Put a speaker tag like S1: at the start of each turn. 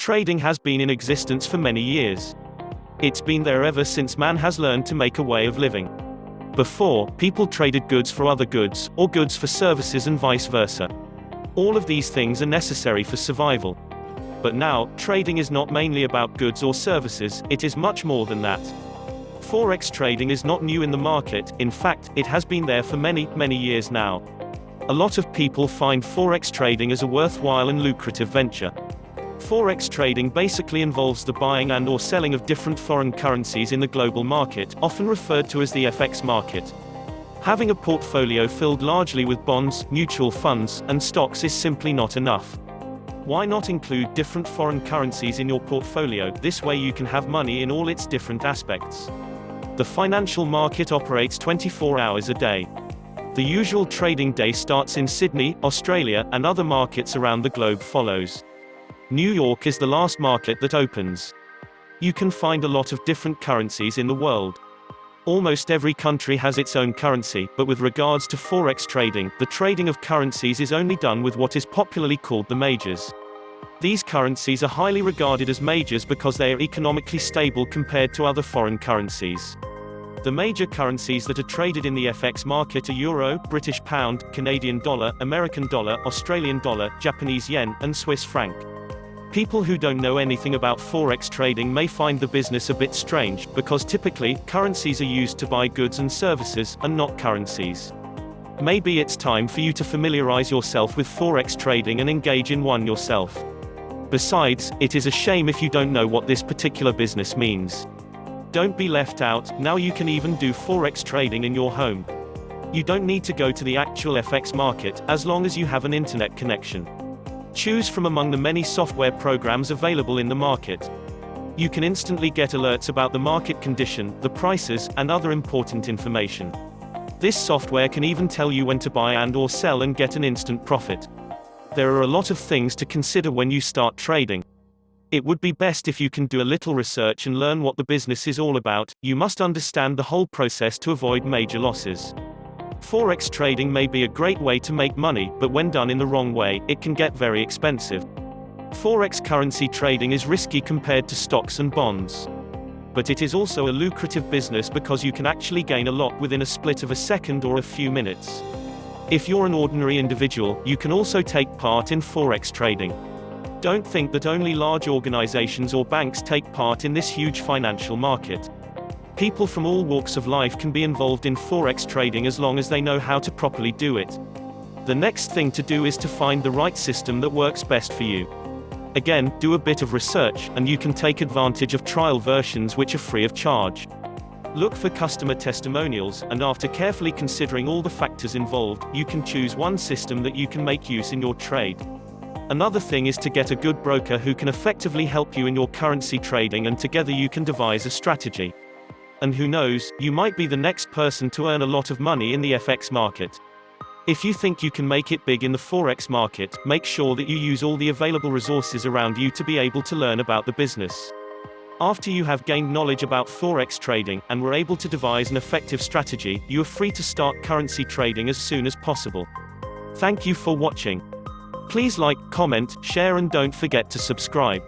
S1: Trading has been in existence for many years. It's been there ever since man has learned to make a way of living. Before, people traded goods for other goods, or goods for services and vice versa. All of these things are necessary for survival. But now, trading is not mainly about goods or services, it is much more than that. Forex trading is not new in the market, in fact, it has been there for many, many years now. A lot of people find Forex trading as a worthwhile and lucrative venture. Forex trading basically involves the buying and/or selling of different foreign currencies in the global market, often referred to as the FX market. Having a portfolio filled largely with bonds, mutual funds, and stocks is simply not enough. Why not include different foreign currencies in your portfolio? This way you can have money in all its different aspects. The financial market operates 24 hours a day. The usual trading day starts in Sydney, Australia, and other markets around the globe follows. New York is the last market that opens. You can find a lot of different currencies in the world. Almost every country has its own currency, but with regards to Forex trading, the trading of currencies is only done with what is popularly called the majors. These currencies are highly regarded as majors because they are economically stable compared to other foreign currencies. The major currencies that are traded in the FX market are Euro, British Pound, Canadian Dollar, American Dollar, Australian Dollar, Japanese Yen, and Swiss Franc. People who don't know anything about Forex trading may find the business a bit strange, because typically, currencies are used to buy goods and services, and not currencies. Maybe it's time for you to familiarize yourself with Forex trading and engage in one yourself. Besides, it is a shame if you don't know what this particular business means. Don't be left out, now you can even do Forex trading in your home. You don't need to go to the actual FX market, as long as you have an internet connection. Choose from among the many software programs available in the market. You can instantly get alerts about the market condition, the prices, and other important information. This software can even tell you when to buy and/or sell and get an instant profit. There are a lot of things to consider when you start trading. It would be best if you can do a little research and learn what the business is all about. You must understand the whole process to avoid major losses. Forex trading may be a great way to make money, but when done in the wrong way, it can get very expensive. Forex currency trading is risky compared to stocks and bonds. But it is also a lucrative business because you can actually gain a lot within a split of a second or a few minutes. If you're an ordinary individual, you can also take part in Forex trading. Don't think that only large organizations or banks take part in this huge financial market. People from all walks of life can be involved in Forex trading as long as they know how to properly do it. The next thing to do is to find the right system that works best for you. Again, do a bit of research, and you can take advantage of trial versions which are free of charge. Look for customer testimonials, and after carefully considering all the factors involved, you can choose one system that you can make use in your trade. Another thing is to get a good broker who can effectively help you in your currency trading, and together you can devise a strategy. And who knows, you might be the next person to earn a lot of money in the FX market. If you think you can make it big in the Forex market, make sure that you use all the available resources around you to be able to learn about the business. After you have gained knowledge about Forex trading, and were able to devise an effective strategy, you are free to start currency trading as soon as possible. Thank you for watching. Please like, comment, share, and don't forget to subscribe.